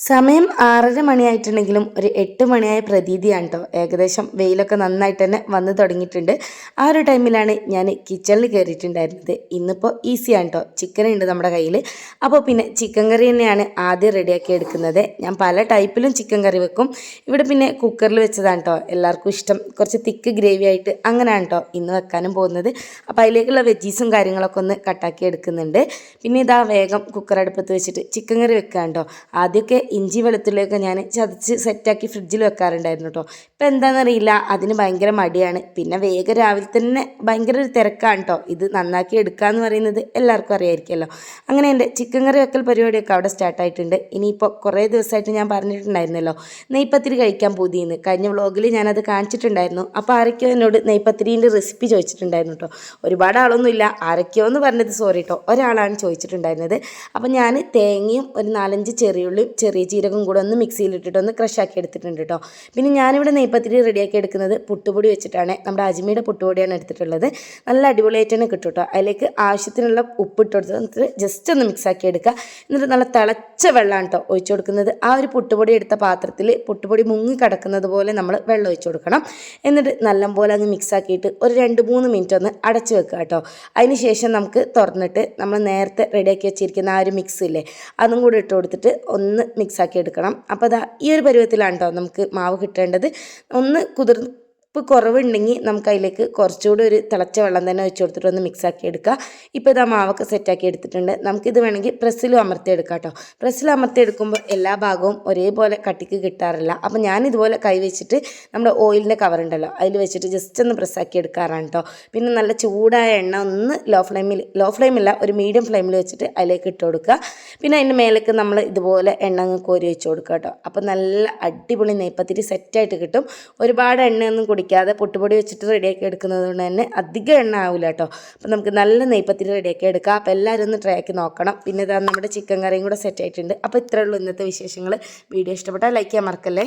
സമയം 6:30 മണിയായിട്ടുണ്ടെങ്കിലും ഒരു 8 മണിയായ പ്രതീതിയാണ് കേട്ടോ. ഏകദേശം വെയിലൊക്കെ നന്നായിട്ട് തന്നെ വന്ന് തുടങ്ങിയിട്ടുണ്ട്. ആ ഒരു ടൈമിലാണ് ഞാൻ കിച്ചണിൽ കയറിയിട്ടുണ്ടായിരുന്നത്. ഇന്നിപ്പോൾ ഈസിയാണ് കേട്ടോ, ചിക്കൻ ഉണ്ട് നമ്മുടെ കയ്യിൽ. അപ്പോൾ പിന്നെ ചിക്കൻ കറി തന്നെയാണ് ആദ്യം റെഡിയാക്കി എടുക്കുന്നത്. ഞാൻ പല ടൈപ്പിലും ചിക്കൻ കറി വെക്കും. ഇവിടെ പിന്നെ കുക്കറിൽ വെച്ചതാണ് കേട്ടോ എല്ലാവർക്കും ഇഷ്ടം. കുറച്ച് തിക്ക് ഗ്രേവി ആയിട്ട് അങ്ങനെയാണ് കേട്ടോ ഇന്ന് വെക്കാനും പോകുന്നത്. അപ്പോൾ അതിലേക്കുള്ള വെജീസും കാര്യങ്ങളൊക്കെ ഒന്ന് കട്ടാക്കി എടുക്കുന്നുണ്ട്. പിന്നെ ഇതാ വേഗം കുക്കർ അടുപ്പത്ത് വെച്ചിട്ട് ചിക്കൻ കറി വെക്കാൻ കേട്ടോ. ആദ്യമൊക്കെ ഇഞ്ചി വെളുത്തുള്ളിയൊക്കെ ഞാൻ ചതച്ച് സെറ്റാക്കി ഫ്രിഡ്ജിൽ വെക്കാറുണ്ടായിരുന്നു കേട്ടോ. ഇപ്പം എന്താണെന്നറിയില്ല, അതിന് ഭയങ്കര മടിയാണ്. പിന്നെ വേഗം രാവിലെ തന്നെ ഭയങ്കര ഒരു തിരക്കാണ് കേട്ടോ. ഇത് നന്നാക്കി എടുക്കുക എന്ന് പറയുന്നത് എല്ലാവർക്കും അറിയായിരിക്കുമല്ലോ. അങ്ങനെ എൻ്റെ ചിക്കൻ കറി വെക്കൽ പരിപാടിയൊക്കെ അവിടെ സ്റ്റാർട്ടായിട്ടുണ്ട്. ഇനിയിപ്പോൾ കുറേ ദിവസമായിട്ട് ഞാൻ പറഞ്ഞിട്ടുണ്ടായിരുന്നല്ലോ നെയ്പത്തിരി കഴിക്കാൻ പൂതിയെന്ന്. കഴിഞ്ഞ വ്ളോഗിൽ ഞാനത് കാണിച്ചിട്ടുണ്ടായിരുന്നു. അപ്പോൾ ആരൊക്കെയോ എന്നോട് നെയ്പത്തിരീൻ്റെ റെസിപ്പി ചോദിച്ചിട്ടുണ്ടായിരുന്നു കേട്ടോ. ഒരുപാട് ആളൊന്നുമില്ല, ആരൊക്കെയോ എന്ന് പറഞ്ഞത് സോറി കേട്ടോ, ഒരാളാണ് ചോദിച്ചിട്ടുണ്ടായിരുന്നത്. അപ്പോൾ ഞാൻ തേങ്ങയും ഒരു 4-5 ചെറിയുള്ളിയും ചെറിയ ജീരകം കൂടെ ഒന്ന് മിക്സിയിലിട്ടിട്ട് ഒന്ന് ക്രഷാക്കി എടുത്തിട്ടുണ്ട് കേട്ടോ. പിന്നെ ഞാനിവിടെ നെയ്പത്തിരി റെഡിയാക്കി എടുക്കുന്നത് പുട്ടുപൊടി വെച്ചിട്ടാണ്. നമ്മുടെ അജ്മിയുടെ പുട്ടുപൊടിയാണ് എടുത്തിട്ടുള്ളത്. നല്ല അടിപൊളിയായിട്ട് തന്നെ കിട്ടും കേട്ടോ. അതിലേക്ക് ആവശ്യത്തിനുള്ള ഉപ്പ് ഇട്ട് കൊടുത്തിട്ട് ജസ്റ്റ് ഒന്ന് മിക്സാക്കി എടുക്കുക. എന്നിട്ട് നല്ല തിളച്ച വെള്ളമാണ് കേട്ടോ ഒഴിച്ചു കൊടുക്കുന്നത്. ആ ഒരു പുട്ടുപൊടി എടുത്ത പാത്രത്തിൽ പുട്ടുപൊടി മുങ്ങി കിടക്കുന്നത് പോലെ നമ്മൾ വെള്ളം ഒഴിച്ചു കൊടുക്കണം. എന്നിട്ട് നല്ലപോലെ അങ്ങ് മിക്സാക്കിയിട്ട് ഒരു 2-3 മിനിറ്റ് ഒന്ന് അടച്ചു വെക്കുക കേട്ടോ. അതിന് ശേഷം നമുക്ക് തുറന്നിട്ട് നമ്മൾ നേരത്തെ റെഡിയാക്കി വെച്ചിരിക്കുന്ന ആ ഒരു മിക്സ് ഇല്ലേ, അതും കൂടി ഇട്ട് കൊടുത്തിട്ട് ഒന്ന് മിക്സാക്കി എടുക്കണം. അപ്പോൾ അതാ ഈ ഒരു പരുവത്തിലാണ് കേട്ടോ നമുക്ക് മാവ് കിട്ടേണ്ടത്. ഒന്ന് കുറവുണ്ടെങ്കിൽ നമുക്ക് അതിലേക്ക് കുറച്ചുകൂടി ഒരു തിളച്ച വെള്ളം തന്നെ ഒഴിച്ച് കൊടുത്തിട്ട് ഒന്ന് മിക്സാക്കി എടുക്കുക. ഇപ്പോൾ ഇതാ മാവൊക്കെ സെറ്റാക്കി എടുത്തിട്ടുണ്ട്. നമുക്കിത് വേണമെങ്കിൽ പ്രസ്സിലും അമർത്തി എടുക്കാം കേട്ടോ. പ്രസ്സിൽ അമർത്തി എടുക്കുമ്പോൾ എല്ലാ ഭാഗവും ഒരേപോലെ കട്ടിക്ക് കിട്ടാറില്ല. അപ്പോൾ ഞാനിതുപോലെ കൈ വെച്ചിട്ട് നമ്മുടെ ഓയിലിൻ്റെ കവർ ഉണ്ടല്ലോ അതിൽ വെച്ചിട്ട് ജസ്റ്റ് ഒന്ന് പ്രസ്സാക്കി എടുക്കാറാണ് കേട്ടോ. പിന്നെ നല്ല ചൂടായ എണ്ണ ഒന്ന് ലോ ഫ്ലെയിമില്ല ഒരു മീഡിയം ഫ്ലെയിമിൽ വെച്ചിട്ട് അതിലേക്ക് ഇട്ട് കൊടുക്കുക. പിന്നെ അതിൻ്റെ മേലേക്ക് നമ്മൾ ഇതുപോലെ എണ്ണ അങ്ങ് കോരി വെച്ച് കൊടുക്കുക കേട്ടോ. അപ്പോൾ നല്ല അടിപൊളി നെയ്പത്തിരി സെറ്റായിട്ട് കിട്ടും. ഒരുപാട് എണ്ണയൊന്നും കുടിക്കാതെ പുട്ടുപൊടി വെച്ചിട്ട് റെഡിയാക്കി എടുക്കുന്നത് കൊണ്ട് തന്നെ അധികം എണ്ണ ആവില്ല കേട്ടോ. അപ്പോൾ നമുക്ക് നല്ല നെയ്പത്തിരി റെഡിയാക്കി എടുക്കാം. അപ്പോൾ എല്ലാവരും ഒന്ന് ട്രൈ ആക്കി നോക്കണം. പിന്നെ ഇതാ നമ്മുടെ ചിക്കൻ കറിയും കൂടെ സെറ്റ് ആയിട്ടുണ്ട്. അപ്പോൾ ഇത്രയേ ഉള്ളൂ ഇന്നത്തെ വിശേഷങ്ങൾ. വീഡിയോ ഇഷ്ടപ്പെട്ടാൽ ലൈക്ക് ചെയ്യാൻ മറക്കല്ലേ.